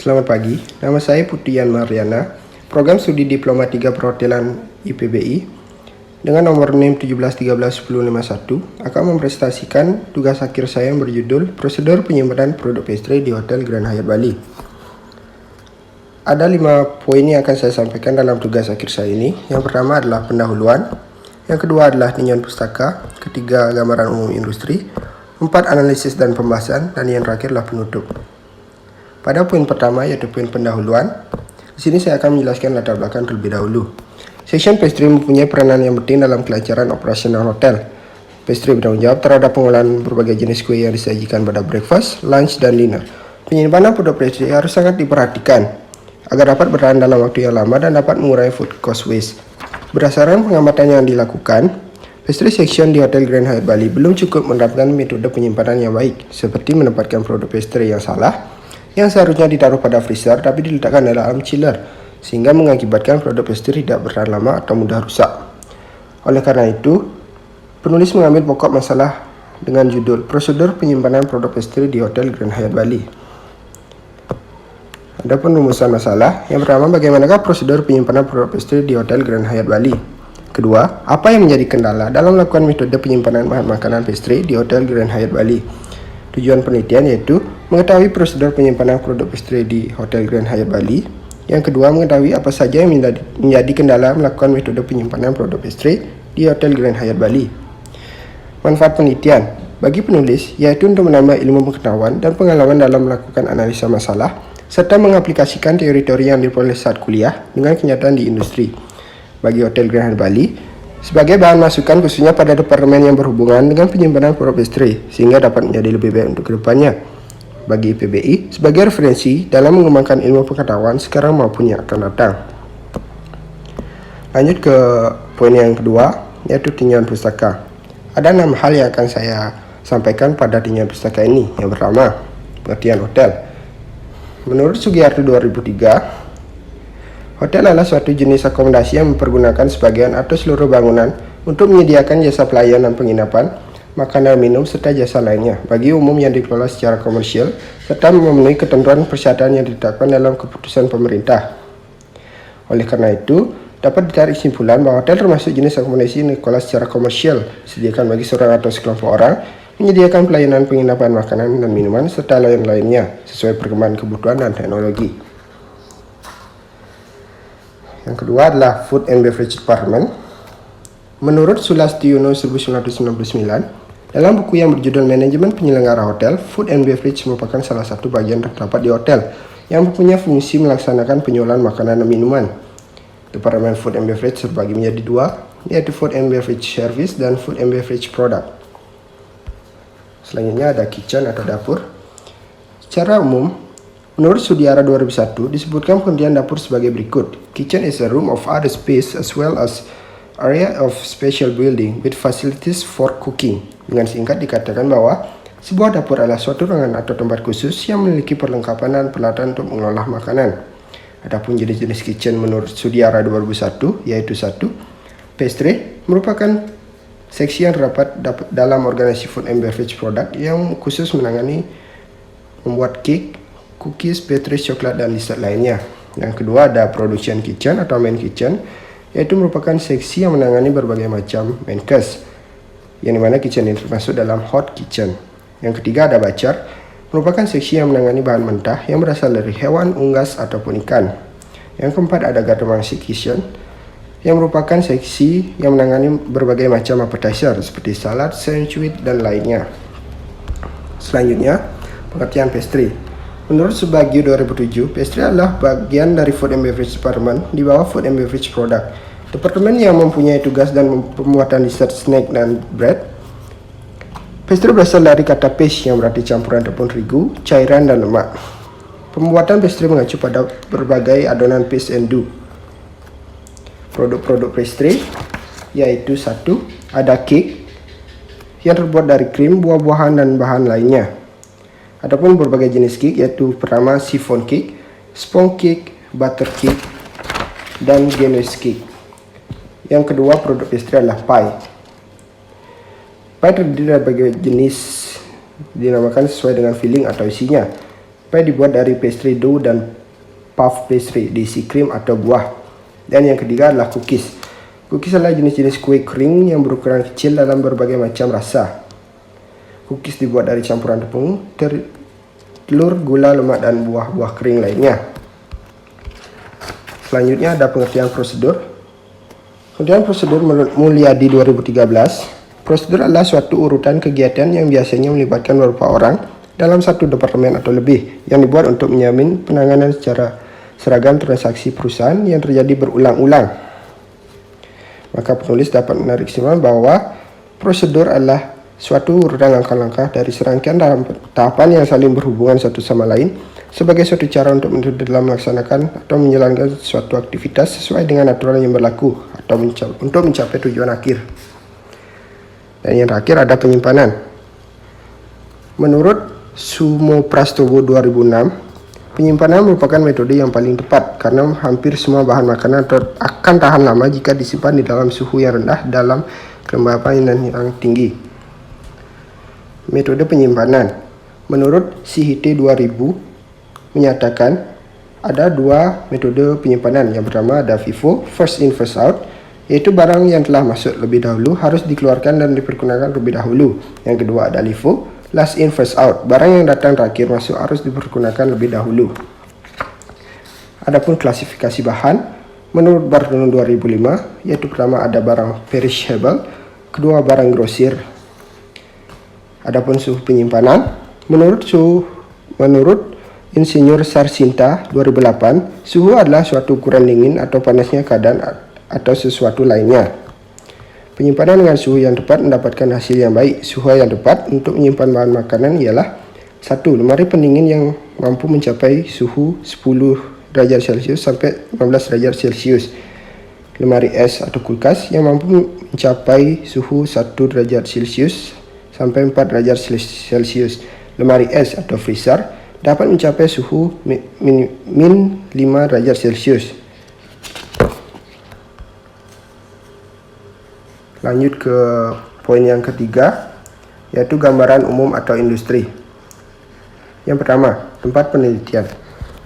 Selamat pagi, nama saya Putian Mariana, Program Studi Diploma 3 Perhotelan IPBI dengan nomor NIM 17131051 akan mempresentasikan tugas akhir saya yang berjudul Prosedur Penyimpanan Produk Pastry di Hotel Grand Hyatt Bali. Ada 5 poin yang akan saya sampaikan dalam tugas akhir saya ini. Yang pertama adalah pendahuluan, yang kedua adalah tinjauan pustaka, ketiga gambaran umum industri, 4 analisis dan pembahasan, dan yang terakhir adalah penutup. Pada poin pertama yaitu poin pendahuluan, di sini saya akan menjelaskan latar belakang terlebih dahulu. Section pastry mempunyai peranan yang penting dalam kelancaran operasional hotel. Pastry bertanggung jawab terhadap pengolahan berbagai jenis kue yang disajikan pada breakfast, lunch, dan dinner. Penyimpanan produk pastry harus sangat diperhatikan agar dapat bertahan dalam waktu yang lama dan dapat mengurangi food cost waste. Berdasarkan pengamatan yang dilakukan, pastry section di Hotel Grand Hyatt Bali belum cukup menerapkan metode penyimpanan yang baik, seperti menempatkan produk pastry yang salah, yang seharusnya ditaruh pada freezer tapi diletakkan dalam chiller, sehingga mengakibatkan produk pastry tidak bertahan lama atau mudah rusak. Oleh karena itu, penulis mengambil pokok masalah dengan judul Prosedur Penyimpanan Produk Pastry di Hotel Grand Hyatt Bali. Ada penrumusan masalah. Yang pertama, bagaimanakah prosedur penyimpanan produk pastry di Hotel Grand Hyatt Bali? Kedua, apa yang menjadi kendala dalam melakukan metode penyimpanan bahan makanan pastry di Hotel Grand Hyatt Bali? Tujuan penelitian yaitu mengetahui prosedur penyimpanan produk pastry di Hotel Grand Hyatt Bali. Yang kedua, mengetahui apa saja yang menjadi kendala melakukan metode penyimpanan produk pastry di Hotel Grand Hyatt Bali. Manfaat penelitian bagi penulis yaitu untuk menambah ilmu pengetahuan dan pengalaman dalam melakukan analisa masalah, serta mengaplikasikan teori-teori yang diperoleh saat kuliah dengan kenyataan di industri. Bagi Hotel Grand Hyatt Bali, sebagai bahan masukan khususnya pada departemen yang berhubungan dengan penyimpanan produk pastry, sehingga dapat menjadi lebih baik untuk kedepannya. Bagi IPBI, sebagai referensi dalam mengembangkan ilmu pengetahuan sekarang maupun yang akan datang. Lanjut ke poin yang kedua, yaitu tinjauan pustaka. Ada 6 hal yang akan saya sampaikan pada tinjauan pustaka ini. Yang pertama, pengertian hotel. Menurut Sugiarto 2003, hotel adalah suatu jenis akomodasi yang mempergunakan sebagian atau seluruh bangunan untuk menyediakan jasa pelayanan penginapan, makanan, minum, serta jasa lainnya bagi umum yang dikelola secara komersial serta memenuhi ketentuan persyaratan yang ditetapkan dalam keputusan pemerintah. Oleh karena itu, dapat ditarik kesimpulan bahwa hotel termasuk jenis akomodasi yang dikelola secara komersial, disediakan bagi seorang atau sekelompok orang, menyediakan pelayanan penginapan, makanan, dan minuman, serta lain-lainnya sesuai perkembangan kebutuhan dan teknologi. Yang kedua adalah Food and Beverage Department. Menurut Sulastiono 1999, dalam buku yang berjudul Manajemen Penyelenggara Hotel, Food and Beverage merupakan salah satu bagian terdapat di hotel yang mempunyai fungsi melaksanakan penjualan makanan dan minuman. Departemen Food and Beverage terbagi menjadi 2, yaitu Food and Beverage Service dan Food and Beverage Product. Selanjutnya ada kitchen atau dapur. Secara umum, menurut Sudiara 2001, disebutkan pengertian dapur sebagai berikut. Kitchen is a room of other space as well as area of special building with facilities for cooking. Dengan singkat dikatakan bahwa sebuah dapur adalah suatu ruangan atau tempat khusus yang memiliki perlengkapan dan peralatan untuk mengolah makanan. Adapun jenis-jenis kitchen menurut Sudiara 2001 yaitu 1. Pastry merupakan seksi yang terdapat dalam organisasi food and beverage product yang khusus menangani membuat cake, cookies, pastry, coklat, dan dessert lainnya. Yang kedua ada production kitchen atau main kitchen, yaitu merupakan seksi yang menangani berbagai macam main course, yang dimana kitchen ini termasuk dalam hot kitchen. Yang ketiga ada butcher, merupakan seksi yang menangani bahan mentah yang berasal dari hewan, unggas, ataupun ikan. Yang keempat ada garden kitchen, yang merupakan seksi yang menangani berbagai macam appetizer seperti salad, sandwich, dan lainnya. Selanjutnya, pengertian pastry. Menurut Subagio 2007, pastry adalah bagian dari Food and Beverage Department di bawah Food and Beverage Product. Departemen yang mempunyai tugas dan pembuatan dessert, snack, dan bread. Pastry berasal dari kata paste yang berarti campuran tepung terigu, cairan, dan lemak. Pembuatan pastry mengacu pada berbagai adonan paste and dough. Produk-produk pastry yaitu 1. Ada cake yang terbuat dari krim, buah-buahan, dan bahan lainnya. Adapun berbagai jenis cake yaitu pertama chiffon cake, sponge cake, butter cake, dan ganache cake. Yang kedua produk pastry adalah pie. Pie terdiri dari berbagai jenis dinamakan sesuai dengan filling atau isinya. Pie dibuat dari pastry dough dan puff pastry diisi krim atau buah. Dan yang ketiga adalah cookies. Cookies adalah jenis-jenis kue kering yang berukuran kecil dalam berbagai macam rasa. Cookies dibuat dari campuran tepung, telur, gula, lemak, dan buah-buah kering lainnya. Selanjutnya ada pengertian prosedur. Pengertian prosedur menurut Mulyadi 2013, prosedur adalah suatu urutan kegiatan yang biasanya melibatkan beberapa orang dalam satu departemen atau lebih, yang dibuat untuk menjamin penanganan secara seragam transaksi perusahaan yang terjadi berulang-ulang. Maka penulis dapat menarik kesimpulan bahwa prosedur adalah suatu urutan langkah-langkah dari serangkaian dalam tahapan yang saling berhubungan satu sama lain sebagai suatu cara untuk dalam melaksanakan atau menjalankan suatu aktivitas sesuai dengan aturan yang berlaku atau untuk mencapai tujuan akhir. Dan yang terakhir ada penyimpanan. Menurut Sumo Prastowo 2006, penyimpanan merupakan metode yang paling tepat karena hampir semua bahan makanan akan tahan lama jika disimpan di dalam suhu yang rendah dalam kelembapan yang tinggi. Metode penyimpanan. Menurut CHT 2000 menyatakan ada dua metode penyimpanan. Yang pertama ada FIFO, first in first out, yaitu barang yang telah masuk lebih dahulu harus dikeluarkan dan dipergunakan lebih dahulu. Yang kedua ada LIFO, last in first out, barang yang datang terakhir masuk harus dipergunakan lebih dahulu. Adapun klasifikasi bahan menurut Barton 2005, yaitu pertama ada barang perishable, kedua barang grosir. Adapun suhu penyimpanan menurut Insinyur Sarsinta 2008, suhu adalah suatu ukuran dingin atau panasnya keadaan atau sesuatu lainnya. Penyimpanan dengan suhu yang tepat mendapatkan hasil yang baik. Suhu yang tepat untuk menyimpan bahan makanan ialah 1. Lemari pendingin yang mampu mencapai suhu 10 derajat Celcius sampai 15 derajat Celcius. Lemari es atau kulkas yang mampu mencapai suhu 1 derajat Celcius sampai 4 derajat Celcius. Lemari es atau freezer dapat mencapai suhu min 5 derajat Celcius. Lanjut ke poin yang ketiga, yaitu gambaran umum atau industri. Yang pertama, tempat penelitian.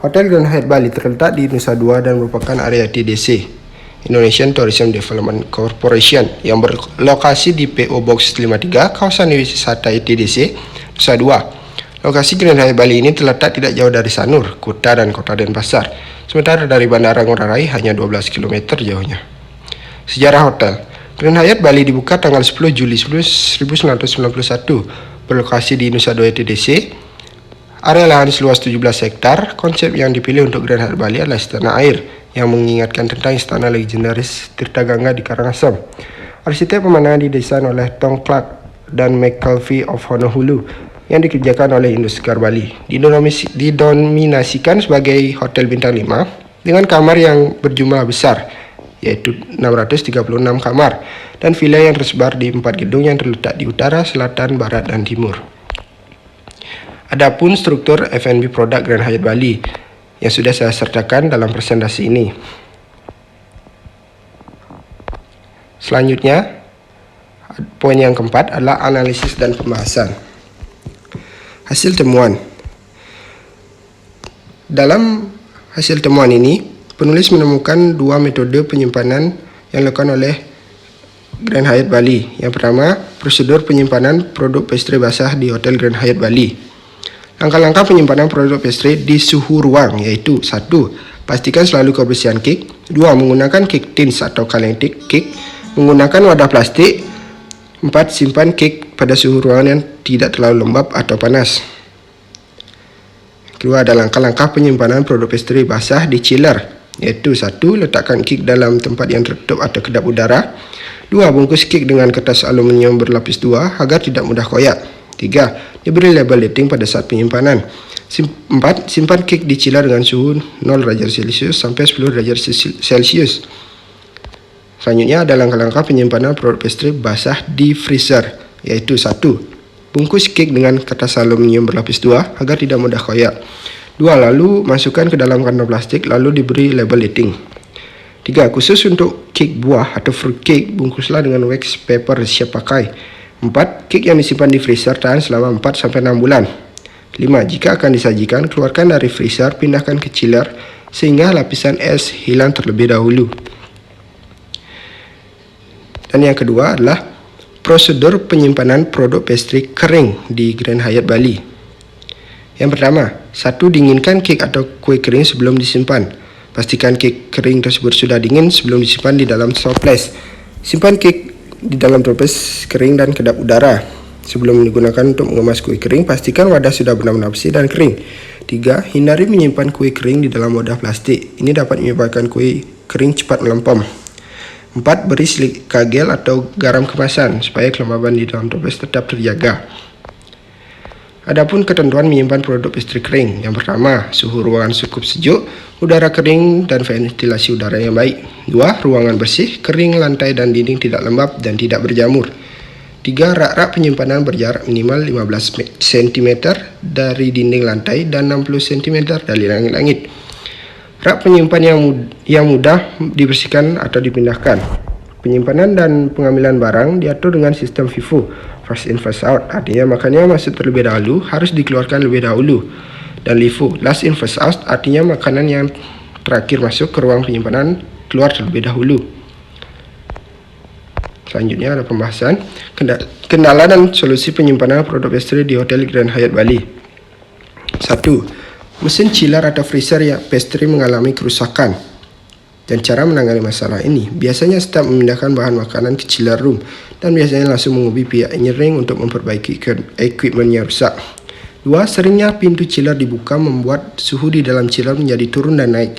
Hotel Grand Hyatt Bali terletak di Nusa Dua dan merupakan area TDC, Indonesian Tourism Development Corporation, yang berlokasi di PO Box 53, kawasan wisata TDC, Nusa Dua. Lokasi Grand Hyatt Bali ini terletak tidak jauh dari Sanur, Kuta dan Kota Denpasar. Sementara dari Bandara Ngurah Rai hanya 12 km jauhnya. Sejarah hotel. Grand Hyatt Bali dibuka tanggal 10 Juli 1991, berlokasi di Nusa Dua TDC. Area lahan seluas 17 hektar. Konsep yang dipilih untuk Grand Hyatt Bali adalah istana air, yang mengingatkan tentang istana legendaris Tirtagangga di Karangasem. Arsitek pemandangan didesain oleh Tom Clark dan McKelvey of Honolulu, yang dikerjakan oleh Indoscar Bali. Didominasikan sebagai hotel bintang 5 dengan kamar yang berjumlah besar, yaitu 636 kamar, dan villa yang tersebar di 4 gedung yang terletak di utara, selatan, barat, dan timur. Adapun struktur F&B produk Grand Hyatt Bali yang sudah saya sertakan dalam presentasi ini. Selanjutnya, poin yang keempat adalah analisis dan pembahasan. Hasil temuan. Dalam hasil temuan ini, penulis menemukan dua metode penyimpanan yang dilakukan oleh Grand Hyatt Bali. Yang pertama, prosedur penyimpanan produk pastry basah di Hotel Grand Hyatt Bali. Langkah-langkah penyimpanan produk pastry di suhu ruang, yaitu 1. Pastikan selalu kebersihan cake. 2. Menggunakan cake tins atau kaleng cake. Menggunakan wadah plastik. 4. Simpan cake pada suhu ruangan yang tidak terlalu lembab atau panas. Kedua ada langkah-langkah penyimpanan produk pastry basah di chiller, yaitu 1. Letakkan cake dalam tempat yang tertutup atau kedap udara. 2. Bungkus cake dengan kertas aluminium berlapis 2 agar tidak mudah koyak. 3. Diberi label dating pada saat penyimpanan. 4. Simpan cake di chiller dengan suhu 0 derajat Celcius sampai 10 derajat Celcius. Selanjutnya ada langkah-langkah penyimpanan produk pastry basah di freezer, yaitu 1. Bungkus cake dengan kertas aluminium berlapis 2 agar tidak mudah koyak. 2. Lalu masukkan ke dalam kantong plastik lalu diberi label dating. 3. Khusus untuk cake buah atau fruit cake, bungkuslah dengan wax paper siap pakai. 4. Cake yang disimpan di freezer tahan selama 4-6 bulan. 5. Jika akan disajikan, keluarkan dari freezer, pindahkan ke chiller sehingga lapisan es hilang terlebih dahulu. Dan yang kedua adalah prosedur penyimpanan produk pastry kering di Grand Hyatt Bali. Yang pertama, 1. Dinginkan kek atau kue kering sebelum disimpan. Pastikan kek kering tersebut sudah dingin sebelum disimpan di dalam toples. Simpan kek di dalam toples kering dan kedap udara. Sebelum digunakan untuk mengemas kue kering, pastikan wadah sudah benar-benar bersih dan kering. 3. Hindari menyimpan kue kering di dalam wadah plastik. Ini dapat menyebabkan kue kering cepat melempem. 4. Beri silika gel atau garam kemasan supaya kelembaban di dalam toples tetap terjaga. Adapun ketentuan menyimpan produk pastry kering. Yang pertama, suhu ruangan cukup sejuk, udara kering, dan ventilasi udara yang baik. 2. Ruangan bersih, kering, lantai dan dinding tidak lembab dan tidak berjamur. 3. Rak-rak penyimpanan berjarak minimal 15 cm dari dinding lantai dan 60 cm dari langit-langit. Rak penyimpan yang mudah dibersihkan atau dipindahkan. Penyimpanan dan pengambilan barang diatur dengan sistem FIFO, first in first out. Artinya makanan yang masuk terlebih dahulu harus dikeluarkan lebih dahulu. Dan LIFO, last in first out, artinya makanan yang terakhir masuk ke ruang penyimpanan keluar terlebih dahulu. Selanjutnya ada pembahasan kendala dan solusi penyimpanan produk pastry di Hotel Grand Hyatt Bali. 1. Mesin chiller atau freezer yang pastry mengalami kerusakan. Dan cara menangani masalah ini, biasanya staf memindahkan bahan makanan ke chiller room dan biasanya langsung menghubungi pihak engineering untuk memperbaiki equipment yang rusak. 2. Seringnya pintu chiller dibuka membuat suhu di dalam chiller menjadi turun dan naik.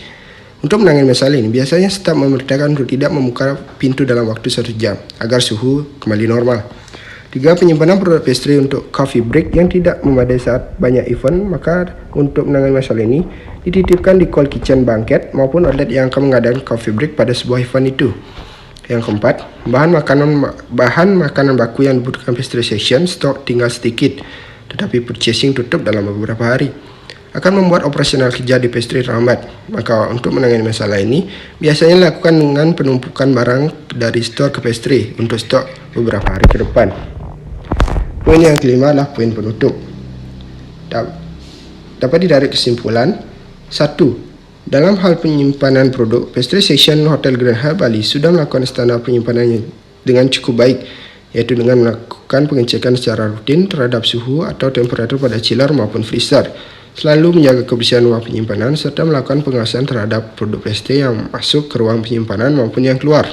Untuk menangani masalah ini, biasanya staf memerintahkan untuk tidak membuka pintu dalam waktu 1 jam agar suhu kembali normal. 3. Penyimpanan produk pastry untuk coffee break yang tidak memadai saat banyak event, maka untuk menangani masalah ini dititipkan di cold kitchen banquet maupun outlet yang akan mengadakan coffee break pada sebuah event itu. Yang keempat, bahan makanan baku yang dibutuhkan pastry section stok tinggal sedikit, tetapi purchasing tutup dalam beberapa hari. Akan membuat operasional kerja di pastry terhambat. Maka untuk menangani masalah ini, biasanya dilakukan dengan penumpukan barang dari store ke pastry untuk stok beberapa hari ke depan. Poin yang kelima adalah poin penutup. Dapat ditarik kesimpulan. 1. Dalam hal penyimpanan produk, pastry section Hotel Grand Hyatt Bali sudah melakukan standar penyimpanannya dengan cukup baik, yaitu dengan melakukan pengecekan secara rutin terhadap suhu atau temperatur pada chiller maupun freezer, selalu menjaga kebersihan ruang penyimpanan, serta melakukan pengawasan terhadap produk pastry yang masuk ke ruang penyimpanan maupun yang keluar.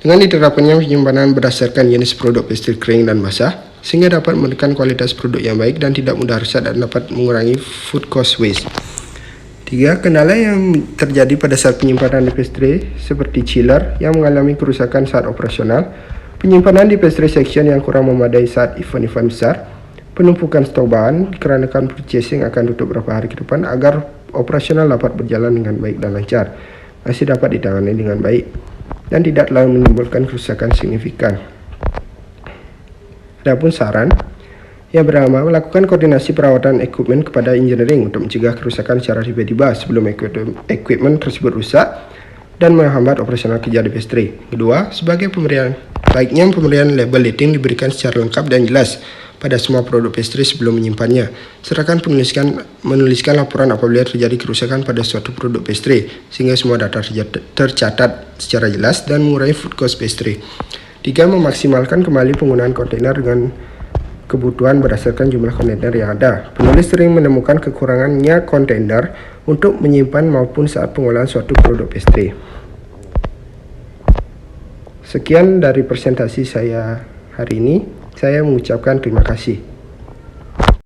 Dengan diterapkannya penyimpanan berdasarkan jenis produk pastry kering dan basah, sehingga dapat menekan kualitas produk yang baik dan tidak mudah rusak dan dapat mengurangi food cost waste. 3. Kendala yang terjadi pada saat penyimpanan di pastry seperti chiller yang mengalami kerusakan saat operasional, penyimpanan di pastry section yang kurang memadai saat event-event besar, penumpukan stok bahan dikarenakan purchasing akan tutup beberapa hari ke depan agar operasional dapat berjalan dengan baik dan lancar, masih dapat ditangani dengan baik dan tidak terlalu menimbulkan kerusakan signifikan. Adapun saran yang pertama, melakukan koordinasi perawatan equipment kepada engineering untuk mencegah kerusakan secara tiba-tiba sebelum equipment tersebut rusak dan menghambat operasional kerja di pastry. Kedua, baiknya pemberian label dating diberikan secara lengkap dan jelas pada semua produk pastry sebelum menyimpannya. Serahkan menuliskan laporan apabila terjadi kerusakan pada suatu produk pastry sehingga semua data tercatat secara jelas dan mengurangi food cost pastry. 3. Memaksimalkan kembali penggunaan kontainer dengan kebutuhan berdasarkan jumlah kontainer yang ada. Penulis sering menemukan kekurangannya kontainer untuk menyimpan maupun saat pengolahan suatu produk pastry. Sekian dari presentasi saya hari ini. Saya mengucapkan terima kasih.